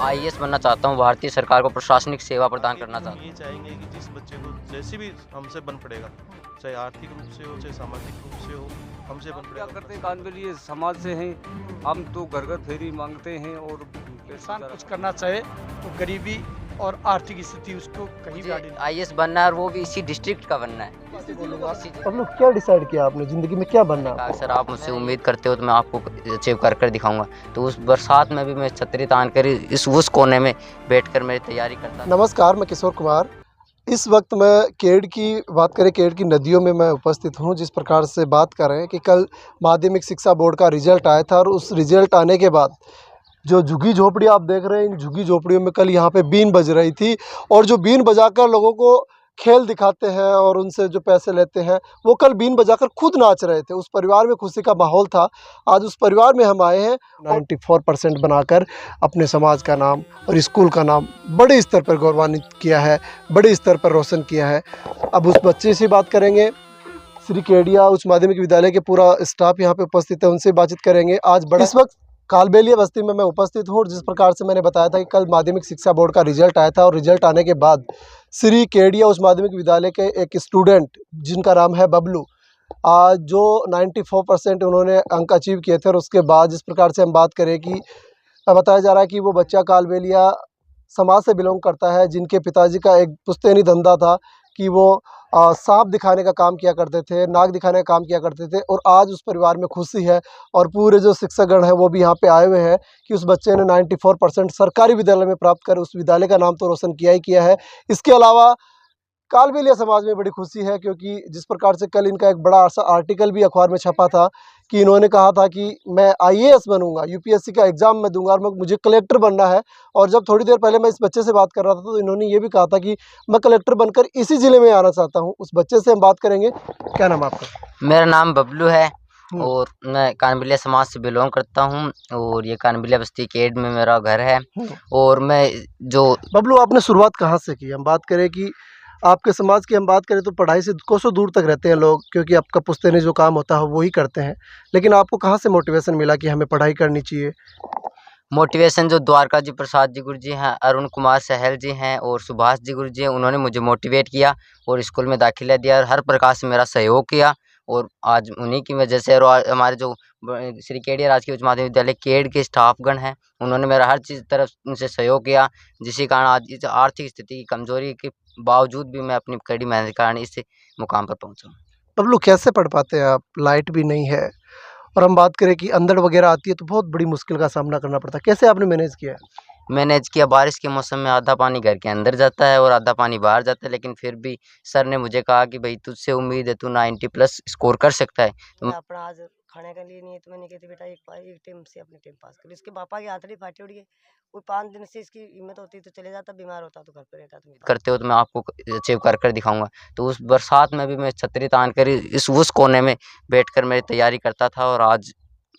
IAS बनना चाहता हूँ, भारतीय सरकार को प्रशासनिक सेवा प्रदान करना चाहता हूँ। ये चाहेंगे कि जिस बच्चे को जैसे भी हमसे बन पड़ेगा, चाहे आर्थिक रूप से हो, चाहे सामाजिक रूप से हो, हमसे बन क्या पड़ेगा। करते हैं कानवेल, ये समाज से हैं, हम तो घर घर फेरी मांगते हैं और इंसान कुछ करना चाहे तो गरीबी और आर्थिक स्थिति उसको कहीं भी आड़ी नहीं। आईएएस बनना है और वो भी इसी डिस्ट्रिक्ट का बनना है। अब लोग क्या डिसाइड किया आपने जिंदगी में क्या बनना है? सर आप मुझसे उम्मीद करते हो तो मैं आपको अचीव कर कर दिखाऊंगा। तो उस बरसात में भी मैं छतरी तान कर उस कोने में बैठकर मेरी तैयारी करता। नमस्कार, मैं किशोर कुमार। इस वक्त मैं केड की बात करें, केड की नदियों में मैं उपस्थित हूं। जिस प्रकार से बात कर रहे हैं कि कल माध्यमिक शिक्षा बोर्ड का रिजल्ट आया था और उस रिजल्ट आने के बाद जो झुग्गी झोपड़ी आप देख रहे हैं, इन झुग्गी झोपड़ियों में कल यहाँ पे बीन बज रही थी और जो बीन बजाकर लोगों को खेल दिखाते हैं और उनसे जो पैसे लेते हैं, वो कल बीन बजाकर खुद नाच रहे थे। उस परिवार में खुशी का माहौल था। आज उस परिवार में हम आए हैं। 94% बनाकर अपने समाज का नाम और स्कूल का नाम बड़े स्तर पर गौरवान्वित किया है, बड़े स्तर पर रोशन किया है। अब उस बच्चे से बात करेंगे। श्री केडिया उच्च माध्यमिक विद्यालय के पूरा स्टाफ यहाँ पे उपस्थित है, उनसे बातचीत करेंगे। आज बड़ा इस वक्त कालबेलिया बस्ती में मैं उपस्थित हूँ। जिस प्रकार से मैंने बताया था कि कल माध्यमिक शिक्षा बोर्ड का रिजल्ट आया था और रिजल्ट आने के बाद श्री केडिया उच्च माध्यमिक विद्यालय के एक स्टूडेंट जिनका नाम है बबलू, जो 94% उन्होंने अंक अचीव किए थे और उसके बाद जिस प्रकार से हम बात करें कि बताया जा रहा है कि वो बच्चा कालबेलिया समाज से बिलोंग करता है, जिनके पिताजी का एक पुश्तैनी धंधा था कि वो सांप दिखाने का काम किया करते थे, नाग दिखाने का काम किया करते थे। और आज उस परिवार में खुशी है और पूरे जो शिक्षकगण हैं वो भी यहाँ पे आए हुए हैं कि उस बच्चे ने 94% सरकारी विद्यालय में प्राप्त कर उस विद्यालय का नाम तो रोशन किया ही किया है। इसके अलावा कालबेलिया समाज में बड़ी खुशी है क्योंकि जिस प्रकार से कल इनका एक बड़ा सा आर्टिकल भी अखबार में छपा था कि इन्होंने कहा था कि मैं आईएएस बनूंगा, यूपीएससी का एग्ज़ाम मैं दूंगा और मुझे कलेक्टर बनना है। और जब थोड़ी देर पहले मैं इस बच्चे से बात कर रहा था तो इन्होंने ये भी कहा था कि मैं कलेक्टर बनकर इसी ज़िले में आना चाहता हूँ। उस बच्चे से हम बात करेंगे। क्या नाम आपका? मेरा नाम बबलू है और मैं कानबिलिया समाज से बिलोंग करता हूँ और ये कानबिलिया बस्ती केड में मेरा घर है। और मैं जो बबलू, आपने शुरुआत कहाँ से की? हम बात करें कि आपके समाज की हम बात करें तो पढ़ाई से कोसों दूर तक रहते हैं लोग, क्योंकि आपका पुश्तैनी जो काम होता है वो ही करते हैं। लेकिन आपको कहाँ से मोटिवेशन मिला कि हमें पढ़ाई करनी चाहिए? मोटिवेशन जो द्वारका जी प्रसाद जी गुरु जी हैं, अरुण कुमार सहल जी हैं और सुभाष जी गुरु जी हैं, उन्होंने मुझे मोटिवेट किया और स्कूल में दाखिला दिया और हर प्रकार से मेरा सहयोग किया। और आज उन्हीं की वजह से और हमारे जो श्री केडिया राजकीय उच्च माध्यमिक विद्यालय केड के स्टाफगण हैं, उन्होंने मेरा हर चीज़ तरफ उनसे सहयोग किया, जिसके कारण आज इस आर्थिक स्थिति की कमजोरी के बावजूद भी मैं अपनी कड़ी मेहनत के कारण इस मुकाम पर पहुँचा। बबलू, कैसे पढ़ पाते हैं आप? लाइट भी नहीं है और हम बात करें कि अंधड़ वगैरह आती है तो बहुत बड़ी मुश्किल का सामना करना पड़ता है। कैसे आपने मैनेज किया? मैनेज किया, बारिश के मौसम में आधा पानी घर के अंदर जाता है और आधा पानी बाहर जाता है, लेकिन फिर भी सर ने मुझे कहा कि भाई तुझसे उम्मीद है, तू 90+ स्कोर कर सकता है। तो अपना आज खाने का लिए नहीं है तो मैंने कहती बेटा एक टाइम से अपने टाइम पास कर। इसके पापा की आंतड़ी फाटी उड़ी है, कोई 5 दिन से इसकी हिम्मत होती तो चले जाता, बीमार होता तो घर पर रहता। तो करते हो तो मैं आपको अचीव कर कर दिखाऊंगा। तो उस बरसात में भी मैं छतरी तान कर उस कोने में बैठकर मेरी तैयारी करता था और आज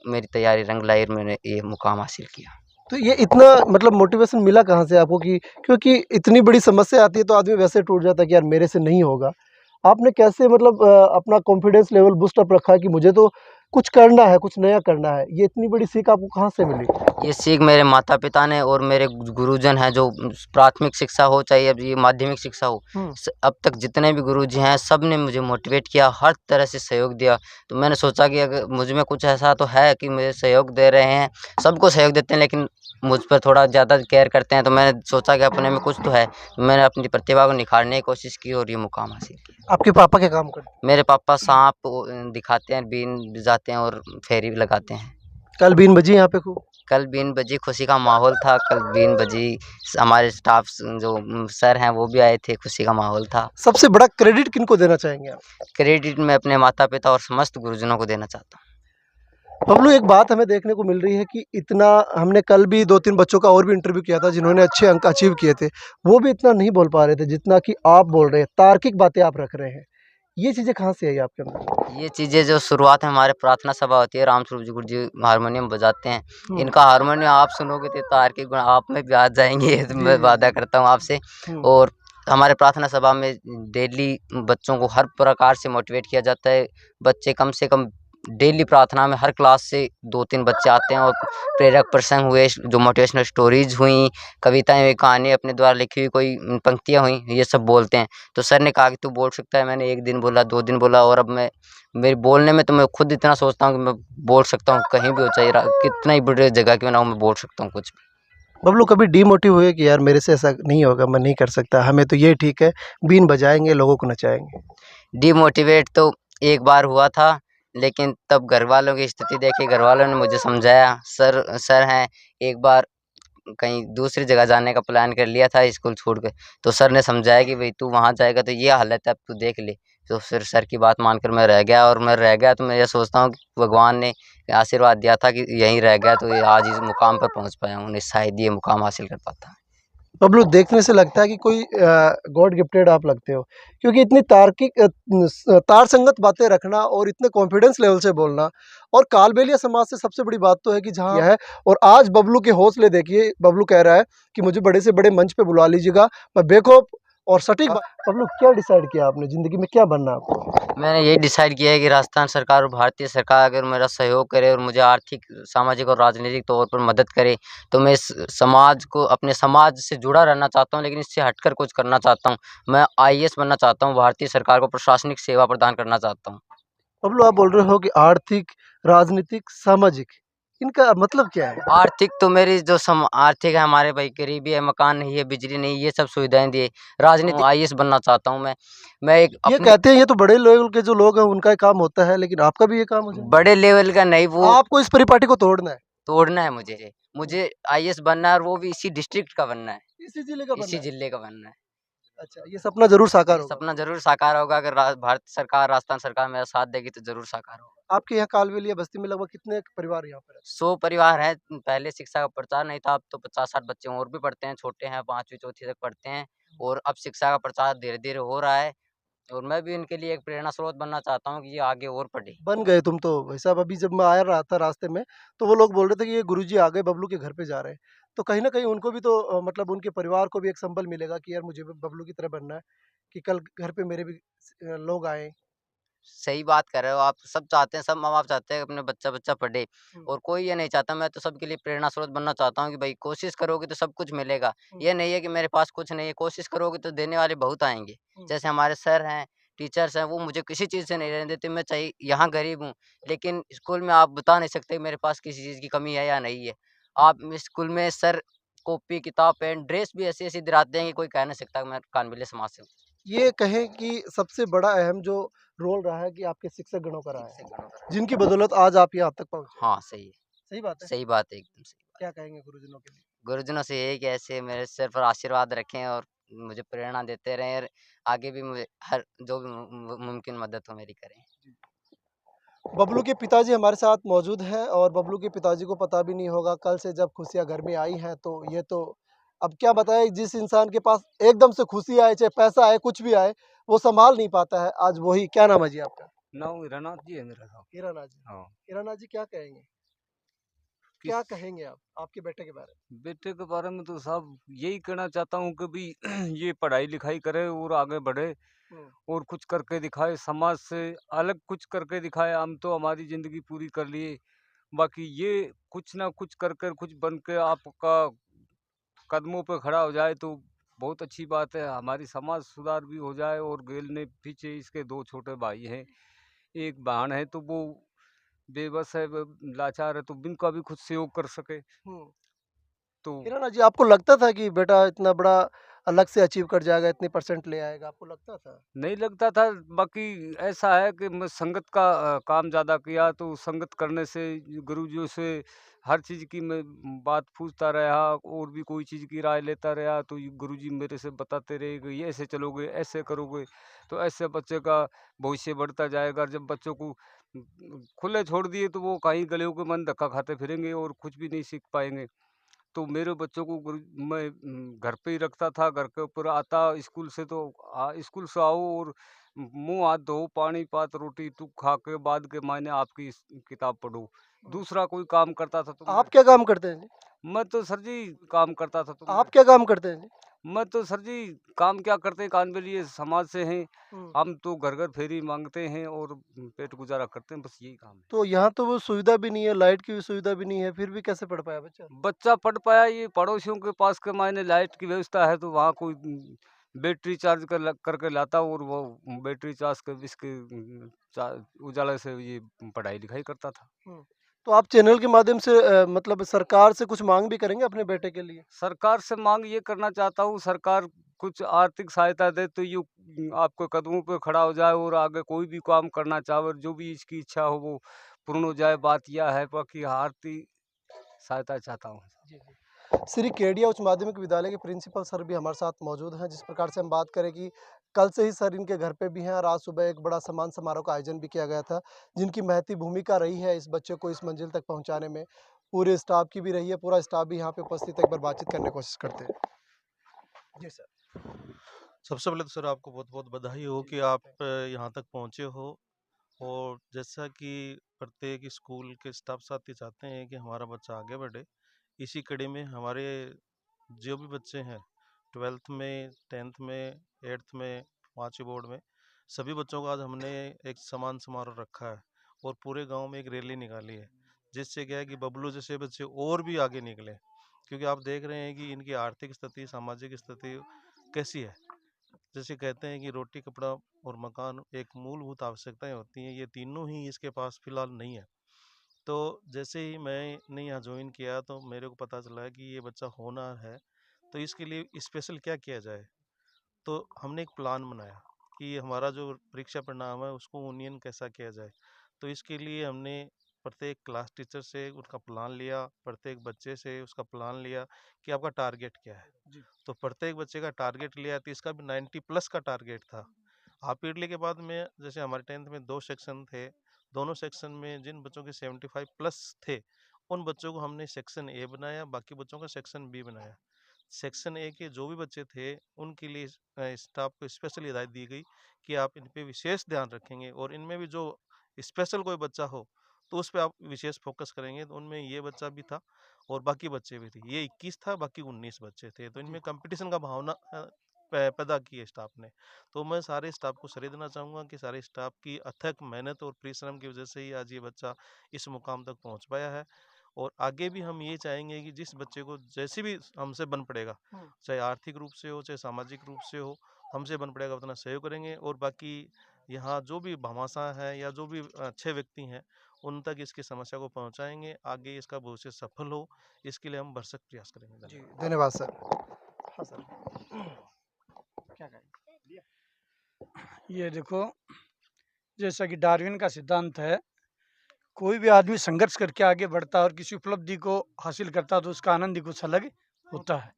मेरी तैयारी रंग लाई और मैंने ये मुकाम हासिल किया। तो ये इतना मतलब मोटिवेशन मिला कहाँ से आपको कि क्योंकि इतनी बड़ी समस्या आती है तो आदमी वैसे टूट जाता है कि यार मेरे से नहीं होगा। आपने कैसे मतलब अपना कॉन्फिडेंस लेवल बूस्ट अप रखा कि मुझे तो कुछ करना है, कुछ नया करना है? ये इतनी बड़ी सीख आपको कहाँ से मिली? ये सीख मेरे माता पिता ने और मेरे गुरुजन हैं, जो प्राथमिक शिक्षा हो चाहे अब ये माध्यमिक शिक्षा हो, अब तक जितने भी गुरुजी हैं सब ने मुझे मोटिवेट किया, हर तरह से सहयोग दिया। तो मैंने सोचा कि अगर मुझ में कुछ ऐसा तो है कि मुझे सहयोग दे रहे हैं, सबको सहयोग देते हैं लेकिन मुझ पर थोड़ा ज़्यादा केयर करते हैं। तो मैंने सोचा कि अपने में कुछ तो है, मैंने अपनी प्रतिभा को निखारने की कोशिश की और ये मुकाम हासिल किया। आपके पापा क्या काम करते हैं? मेरे पापा सांप दिखाते हैं, बीन बजाते हैं और फेरी भी लगाते हैं। कल बीन बजी यहाँ पे खूब? कल बीन बजी, खुशी का माहौल था। कल बीन बजी, हमारे स्टाफ जो सर हैं वो भी आए थे, खुशी का माहौल था। सबसे बड़ा क्रेडिट किनको देना चाहेंगे आप? क्रेडिट मैं अपने माता पिता और समस्त गुरुजनों को देना चाहता हूँ। बबलू, एक बात हमें देखने को मिल रही है कि इतना हमने कल भी 2-3 बच्चों का और भी इंटरव्यू किया था जिन्होंने अच्छे अंक अचीव किए थे, वो भी इतना नहीं बोल पा रहे थे जितना कि आप बोल रहे हैं। तार्किक बातें आप रख रहे हैं, ये चीज़ें कहाँ से आई आपके अंदर? ये चीज़ें जो शुरुआत में हमारे प्रार्थना सभा होती है, रामस्वरूप जी गुरु जी हारमोनियम बजाते हैं, इनका हारमोनियम आप सुनोगे तो तार्किक गुण आप में भी आ जाएंगे, मैं वादा करता हूँ आपसे। और हमारे प्रार्थना सभा में डेली बच्चों को हर प्रकार से मोटिवेट किया जाता है। बच्चे कम से कम डेली प्रार्थना में हर क्लास से 2-3 बच्चे आते हैं और प्रेरक प्रसंग हुए, जो मोटिवेशनल स्टोरीज हुई, कविताएं हुई, कहानी अपने द्वारा लिखी हुई कोई पंक्तियां हुई, ये सब बोलते हैं। तो सर ने कहा कि तू बोल सकता है। मैंने 1 दिन बोला, 2 दिन बोला, और अब मैं मेरे बोलने में तो मैं खुद इतना सोचता हूँ कि मैं बोल सकता हूँ कहीं भी हो, चाहे कितना ही बड़ी जगह क्यों ना हो, मैं बोल सकता हूँ कुछ भी। बबलू कभी डीमोटिव हुए कि यार मेरे से ऐसा नहीं होगा, मैं नहीं कर सकता, हमें तो ये ठीक है, बीन बजाएंगे, लोगों को नचाएंगे? डिमोटिवेट तो एक बार हुआ था, लेकिन तब घर वालों की स्थिति देखी, घर वालों ने मुझे समझाया। सर हैं, एक बार कहीं दूसरी जगह जाने का प्लान कर लिया था स्कूल छोड़ के, तो सर ने समझाया कि भाई तू वहाँ जाएगा तो ये हालत है, अब तू देख ले। तो फिर सर की बात मानकर मैं रह गया, और मैं रह गया तो मैं ये सोचता हूँ कि भगवान ने आशीर्वाद दिया था कि यहीं रह गया तो ये आज इस मुकाम पर पहुँच पाया हूँ, नहीं शायद ये मुकाम हासिल कर पाता। बबलू देखने से लगता है कि कोई गॉड गिफ्टेड आप लगते हो, क्योंकि इतनी तार संगत बातें रखना और इतने कॉन्फिडेंस लेवल से बोलना, और कालबेलिया समाज से सबसे बड़ी बात तो है कि जहाँ यह है। और आज बबलू के हौसले देखिए, बबलू कह रहा है कि मुझे बड़े से बड़े मंच पे बुला लीजिएगा, मैं बेखौफ और सटीक बबलू क्या डिसाइड किया आपने, ज़िंदगी में क्या बनना है आपको? मैंने यही डिसाइड किया है कि राजस्थान सरकार और भारतीय सरकार अगर मेरा सहयोग करे और मुझे आर्थिक, सामाजिक और राजनीतिक तौर पर मदद करे, तो मैं इस समाज को, अपने समाज से जुड़ा रहना चाहता हूँ, लेकिन इससे हटकर कुछ करना चाहता हूँ। मैं आईएएस बनना चाहता हूँ, भारतीय सरकार को प्रशासनिक सेवा प्रदान करना चाहता हूँ। बबलू आप बोल रहे हो कि आर्थिक, राजनीतिक, सामाजिक, इनका मतलब क्या है? आर्थिक तो मेरी जो आर्थिक है, हमारे भाई गरीबी है, मकान नहीं है, बिजली नहीं, ये सब सुविधाएं दिए। राजनीतिक आईएएस बनना चाहता हूँ मैं एक ये अपने कहते हैं ये तो बड़े लेवल के जो लोग हैं उनका ही काम होता है, लेकिन आपका भी ये काम हो जाए? बड़े लेवल का नहीं, वो आपको इस परिपाटी को तोड़ना है, तोड़ना है मुझे आईएएस बनना है, और वो भी इसी डिस्ट्रिक्ट का बनना है, इसी जिले का बनना इसी है। जिले का बनना है। अच्छा, ये सपना जरूर साकार ये होगा। सपना जरूर साकार होगा, अगर भारत सरकार, राजस्थान सरकार मेरा साथ देगी तो जरूर साकार होगा। आपके यहाँ कालबेलिया बस्ती में लगभग कितने परिवार यहाँ पर 100 परिवार है। पहले शिक्षा का प्रचार नहीं था, अब तो 50-60 बच्चे और भी पढ़ते हैं, छोटे हैं, 5वीं चौथी तक पढ़ते हैं, और अब शिक्षा का प्रचार धीरे धीरे हो रहा है, और मैं भी इनके लिए एक प्रेरणा स्रोत बनना चाहता हूँ कि ये आगे और पढ़े। बन गए तुम तो भाई साहब। अभी जब मैं आया रहा था रास्ते में, तो वो लोग बोल रहे थे कि ये गुरुजी आ गए, बबलू के घर पे जा रहे हैं। तो कहीं ना कहीं उनको भी तो मतलब उनके परिवार को भी एक संबल मिलेगा कि यार मुझे भी बबलू की तरह बनना है, कि कल घर पे मेरे भी लोग आए। सही बात कर रहे हो आप, सब चाहते हैं, सब माँ-बाप चाहते हैं अपने बच्चा पढ़े, और कोई ये नहीं चाहता। मैं तो सबके लिए प्रेरणा स्रोत बनना चाहता हूँ कि भाई कोशिश करोगे तो सब कुछ मिलेगा। ये नहीं है कि मेरे पास कुछ नहीं है, कोशिश करोगे तो देने वाले बहुत आएँगे। जैसे हमारे सर हैं, टीचर्स हैं, वो मुझे किसी चीज़ से नहीं रहने देते। मैं चाहे यहाँ गरीब हूँ, लेकिन स्कूल में आप बता नहीं सकते मेरे पास किसी चीज़ की कमी है या नहीं है। आप स्कूल में सर कॉपी, किताब, पेन, ड्रेस भी ऐसी-ऐसी दिलाते हैं कि कोई कह नहीं सकता कि मैं कानबेलिया समाज से हूँ। ये कहें कि सबसे बड़ा अहम जो रोल रहा है कि आपके शिक्षक गणों का रहा है, जिनकी बदौलत आज आप यहाँ तक पहुँचे। हाँ, सही है। सही बात है। सही बात है, एकदम सही। क्या कहेंगे गुरुजनों के लिए? गुरुजनों से यही कि ऐसे मेरे सिर पर आशीर्वाद रखें और मुझे प्रेरणा देते रहें, और आगे भी मुझे हर जो भी मुमकिन मदद हो मेरी करें। बबलू के पिताजी हमारे साथ मौजूद हैं, और बबलू के पिताजी को पता भी नहीं होगा कल से जब खुशियाँ घर में आई हैं, तो ये तो अब क्या बताएं, जिस इंसान के पास एकदम से खुशी आए, चाहे पैसा आए, कुछ भी आए, वो संभाल नहीं पाता है। आज वही, क्या नाम है जी आपका? नाम हीरानाथ जी है मेरा नाम। हीरानाथ जी। हाँ। हीरानाथ जी क्या कहेंगे, किस क्या कहेंगे आप आपके बेटे के बारे में? बेटे के बारे में तो साहब यही कहना चाहता हूँ कि भी ये पढ़ाई लिखाई करे और आगे बढ़े हम्म, और कुछ करके दिखाए, समाज से अलग कुछ करके दिखाए। हम तो हमारी जिंदगी पूरी कर लिए, बाकी ये कुछ ना कुछ कर कर कुछ बन के आपका कदमों पे खड़ा हो जाए तो बहुत अच्छी बात है। हमारी समाज सुधार भी हो जाए, और गेल ने पीछे इसके 2 छोटे भाई हैं, एक बहन है, तो वो बेबस है, लाचार है, तो इनका भी कुछ सहयोग कर सके हम्म। तो। हीरानाथ जी, आपको लगता था कि बेटा इतना बड़ा अलग से अचीव कर जाएगा, इतने परसेंट ले आएगा, आपको लगता था? नहीं लगता था, बाकी ऐसा है कि मैं संगत का काम ज़्यादा किया, तो संगत करने से गुरुजियों से हर चीज़ की मैं बात पूछता रहा, और भी कोई चीज़ की राय लेता रहा, तो ये गुरुजी मेरे से बताते रहे कि ये ऐसे चलोगे, ऐसे करोगे तो ऐसे बच्चे का भविष्य बढ़ता जाएगा। जब बच्चों को खुले छोड़ दिए तो वो कहीं गलियों के मन धक्का खाते फिरेंगे और कुछ भी नहीं सीख पाएंगे। तो मेरे बच्चों को मैं घर पे ही रखता था, घर के ऊपर आता स्कूल से, तो स्कूल से आओ और मुंह हाथ धो, पानी पात रोटी तू खा के बाद के मैंने आपकी किताब पढ़ो। दूसरा कोई काम करता था तो आप क्या काम करते हैं जी? मैं तो सर जी काम करता था तो आप क्या काम करते हैं जी? मैं तो सर जी काम क्या करते हैं, कानबेलिए समाज से हैं। हम तो घर घर फेरी मांगते हैं और पेट गुजारा करते हैं, बस यही काम है। तो यहाँ तो वो सुविधा भी नहीं है, लाइट की भी सुविधा भी नहीं है, फिर भी कैसे पढ़ पाया बच्चा? बच्चा पढ़ पाया, ये पड़ोसियों के पास के मायने लाइट की व्यवस्था है, तो वहाँ कोई बैटरी चार्ज करके लाता और वो बैटरी चार्ज के इसके उजाला से ये पढ़ाई लिखाई करता था। तो आप चैनल के माध्यम से मतलब सरकार से कुछ मांग भी करेंगे अपने बेटे के लिए? सरकार से मांग ये करना चाहता हूँ, सरकार कुछ आर्थिक सहायता दे तो ये आपके कदमों पे खड़ा हो जाए और आगे कोई भी काम करना चाहे और जो भी इसकी इच्छा हो वो पूर्ण हो जाए। बात यह है, बाकी आर्थिक सहायता चाहता हूँ। श्री केडिया उच्च माध्यमिक विद्यालय के प्रिंसिपल सर भी हमारे साथ मौजूद हैं। जिस प्रकार से हम बात करें कि कल से ही सर इनके घर पे भी हैं और आज सुबह एक बड़ा सम्मान समारोह का आयोजन भी किया गया था, जिनकी महती भूमिका रही है इस बच्चे को इस मंजिल तक पहुंचाने में। पूरे स्टाफ की भी रही है, पूरा स्टाफ भी यहाँ पे उपस्थित है। एक बार बातचीत करने की कोशिश करते हैं। जी सर। सबसे पहले तो सर आपको बहुत बहुत बधाई हो कि आप यहाँ तक पहुँचे हो। और जैसा कि प्रत्येक स्कूल के स्टाफ साथी चाहते हैं कि हमारा बच्चा आगे बढ़े, इसी कड़ी में हमारे जो भी बच्चे हैं 12th में, 10th में, 8th में, 5वीं बोर्ड में, सभी बच्चों का आज हमने एक सम्मान समारोह रखा है और पूरे गांव में एक रैली निकाली है, जिससे क्या है कि बबलू जैसे बच्चे और भी आगे निकले। क्योंकि आप देख रहे हैं कि इनकी आर्थिक स्थिति, सामाजिक स्थिति कैसी है। जैसे कहते हैं कि रोटी, कपड़ा और मकान एक मूलभूत आवश्यकताएं होती हैं, ये तीनों ही इसके पास फिलहाल नहीं है। तो जैसे ही मैंने यहाँ ज्वाइन किया तो मेरे को पता चला कि ये बच्चा होनहार है, तो इसके लिए स्पेशल क्या किया जाए। तो हमने एक प्लान बनाया कि हमारा जो परीक्षा परिणाम है उसको यूनियन कैसा किया जाए। तो इसके लिए हमने प्रत्येक क्लास टीचर से उसका प्लान लिया, प्रत्येक बच्चे से उसका प्लान लिया कि आपका टारगेट क्या है। तो प्रत्येक बच्चे का टारगेट लिया, तो इसका भी 90+ का टारगेट था। हाफ ईयरली के बाद में जैसे हमारे 10th में 2 सेक्शन थे, दोनों सेक्शन में जिन बच्चों के 75+ थे उन बच्चों को हमने सेक्शन ए बनाया, बाकी बच्चों का सेक्शन बी बनाया। सेक्शन ए के जो भी बच्चे थे उनके लिए स्टाफ को स्पेशल हिदायत दी गई कि आप इन पे विशेष ध्यान रखेंगे और इनमें भी जो स्पेशल कोई बच्चा हो तो उस पर आप विशेष फोकस करेंगे। तो उनमें ये बच्चा भी था और बाकी बच्चे भी थे। ये 21 था, बाकी 19 बच्चे थे। तो इनमें कंपटीशन का भावना पैदा की है स्टाफ ने। तो मैं सारे स्टाफ को सराह देना चाहूँगा कि सारे स्टाफ की अथक मेहनत और परिश्रम की वजह से ही आज ये बच्चा इस मुकाम तक पहुँच पाया है। और आगे भी हम ये चाहेंगे कि जिस बच्चे को जैसे भी हमसे बन पड़ेगा, चाहे आर्थिक रूप से हो, चाहे सामाजिक रूप से हो, हमसे बन पड़ेगा उतना सहयोग करेंगे। और बाकी यहाँ जो भी भामाशाह हैं या जो भी अच्छे व्यक्ति हैं उन तक इसकी समस्या को पहुँचाएंगे। आगे इसका भविष्य सफल हो, इसके लिए हम भरसक प्रयास करेंगे। जी, धन्यवाद सर। हाँ सर। क्या कहें? ये देखो, जैसा कि डार्विन का सिद्धांत है, कोई भी आदमी संघर्ष करके आगे बढ़ता है और किसी उपलब्धि को हासिल करता है तो उसका आनंद ही कुछ अलग होता है।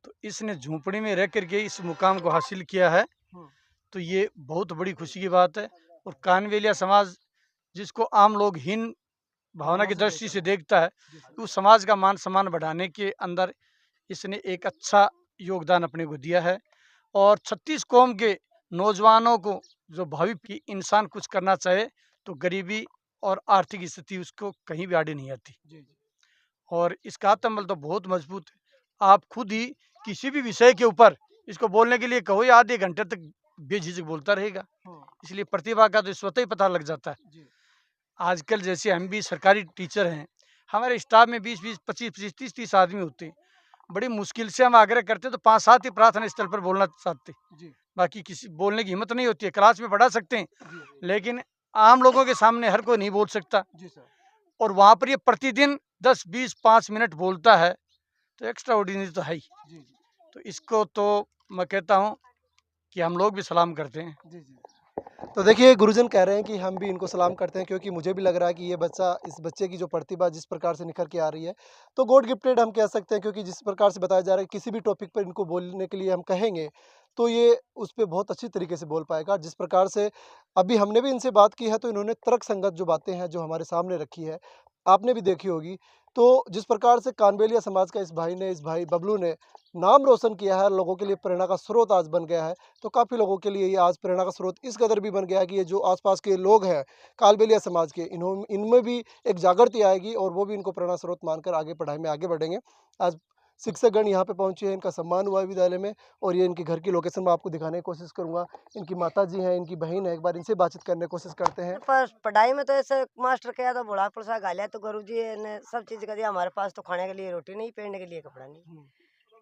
तो इसने झोंपड़ी में रह करके इस मुकाम को हासिल किया है, तो ये बहुत बड़ी खुशी की बात है। और कानवेलिया समाज जिसको आम लोग हीन भावना की दृष्टि से देखता है, उस समाज का मान सम्मान बढ़ाने के अंदर इसने एक अच्छा योगदान अपने को दिया है। और 36 कौम के नौजवानों को जो भावी की इंसान कुछ करना चाहे तो गरीबी और आर्थिक स्थिति उसको कहीं भी आड़े नहीं आती। और इसका आत्मबल तो बहुत मजबूत है। आप खुद ही किसी भी विषय के ऊपर इसको बोलने के लिए कहो, या आधे घंटे तक बेझिझक बोलता रहेगा। इसलिए प्रतिभा का तो स्वतः ही पता लग जाता है। आजकल जैसे हम भी सरकारी टीचर हैं, हमारे स्टाफ में 20-20, 25-25, 30-30 आदमी होते हैं। बड़ी मुश्किल से हम आग्रह करते तो 5-7 ही प्रार्थना स्थल पर बोलना चाहते, बाकी किसी बोलने की हिम्मत नहीं होती है। क्लास में पढ़ा सकते हैं, लेकिन आम लोगों के सामने हर कोई नहीं बोल सकता। और वहाँ पर ये प्रतिदिन 10, 20, 5 मिनट बोलता है, तो एक्स्ट्रा ऑर्डिनरी तो है ही। तो इसको तो मैं कहता हूँ कि हम लोग भी सलाम करते हैं। तो देखिए, गुरुजन कह रहे हैं कि हम भी इनको सलाम करते हैं, क्योंकि मुझे भी लग रहा है कि ये बच्चा, इस बच्चे की जो प्रतिभा जिस प्रकार से निखर के आ रही है, तो गॉड गिफ्टेड हम कह सकते हैं। क्योंकि जिस प्रकार से बताया जा रहा है, किसी भी टॉपिक पर इनको बोलने के लिए हम कहेंगे तो ये उस पर बहुत अच्छी तरीके से बोल पाएगा। जिस प्रकार से अभी हमने भी इनसे बात की है, तो इन्होंने तर्क संगत जो बातें हैं जो हमारे सामने रखी है, आपने भी देखी होगी। तो जिस प्रकार से कानबेलिया समाज का इस भाई बबलू ने नाम रोशन किया है, लोगों के लिए प्रेरणा का स्रोत आज बन गया है। तो काफ़ी लोगों के लिए ये आज प्रेरणा का स्रोत इस कदर भी बन गया है कि ये जो आसपास के लोग हैं कानबेलिया समाज के, इनमें भी एक जागृति आएगी और वो भी इनको प्रेरणा स्रोत मानकर आगे पढ़ाई में आगे बढ़ेंगे। आज शिक्षकगण यहाँ पे पहुँचे हैं, इनका सम्मान हुआ है विद्यालय में। और ये इनके घर की लोकेशन मैं आपको दिखाने की कोशिश करूँगा। इनकी माता जी हैं, इनकी बहन है, एक बार इनसे बातचीत करने की कोशिश करते हैं। पर पढ़ाई में तो ऐसे मास्टर किया तो बड़ा पुलसा गालिया तो गुरु जी ने सब चीज कर दिया। हमारे पास तो खाने के लिए रोटी नहीं, पहनने के लिए कपड़ा नहीं।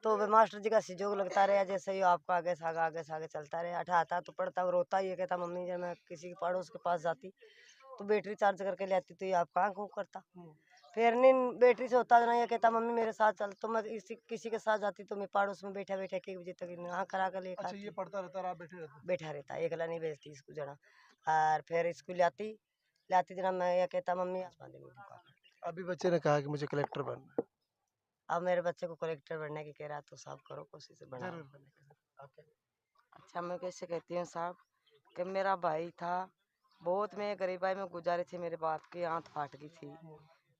तो वे मास्टर जी का सहयोग लगता रहा, जैसे ही आपका आगे से आगे चलता रहा। अठा आता तो पढ़ता, वो रोता ही है, कहता मम्मी जब मैं किसी के पड़ोस के पास जाती तो बैटरी चार्ज करके ले आती तो ये आप कहाँ घूम करता। फिर नहीं बैटरी से होता ना, ये कहता मम्मी मेरे साथ चल। तो मैं किसी के साथ जाती तो मैं पड़ोस में बैठा बैठा 1 बजे तक नहा करा कर लेकर अच्छा, ये पढ़ता रहता है, आप बैठा रहता, एकला नहीं भेजती इसको जना। और फिर स्कूल लाती जना, मैं ये कहता मम्मी अभी बच्चे ने कहा कि मुझे कलेक्टर बनना है। अब मेरे बच्चे को कलेक्टर बनने की कह रहा है, तो साहब करो कोशिश बना। अच्छा, मैं कैसे कहती हूँ साहब कि मेरा भाई था बहुत, मैं गरीबाई में गुजारी थी, मेरे बाप की आंत फाट गई थी।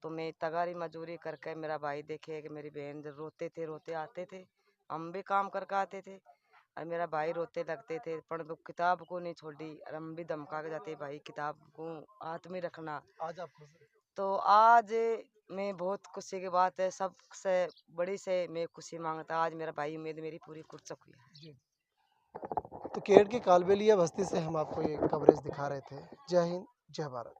तो मैं तगारी मजदूरी करके मेरा भाई देखे कि मेरी बहन रोते थे, रोते आते थे, हम भी काम करके आते थे और मेरा भाई रोते लगते थे, पर वो किताब को नहीं छोड़ी और हम भी धमका के जाते भाई किताब को हाथ में रखना। आज आप खुश हैं? तो आज मैं बहुत खुशी की बात है, सबसे बड़ी से मैं खुशी मांगता, आज मेरा भाई उम्मीद मेरी पूरी कर चुकी है। तो केरल की कालबेलिया बस्ती से हम आपको ये कवरेज दिखा रहे थे। जय हिंद, जय भारत।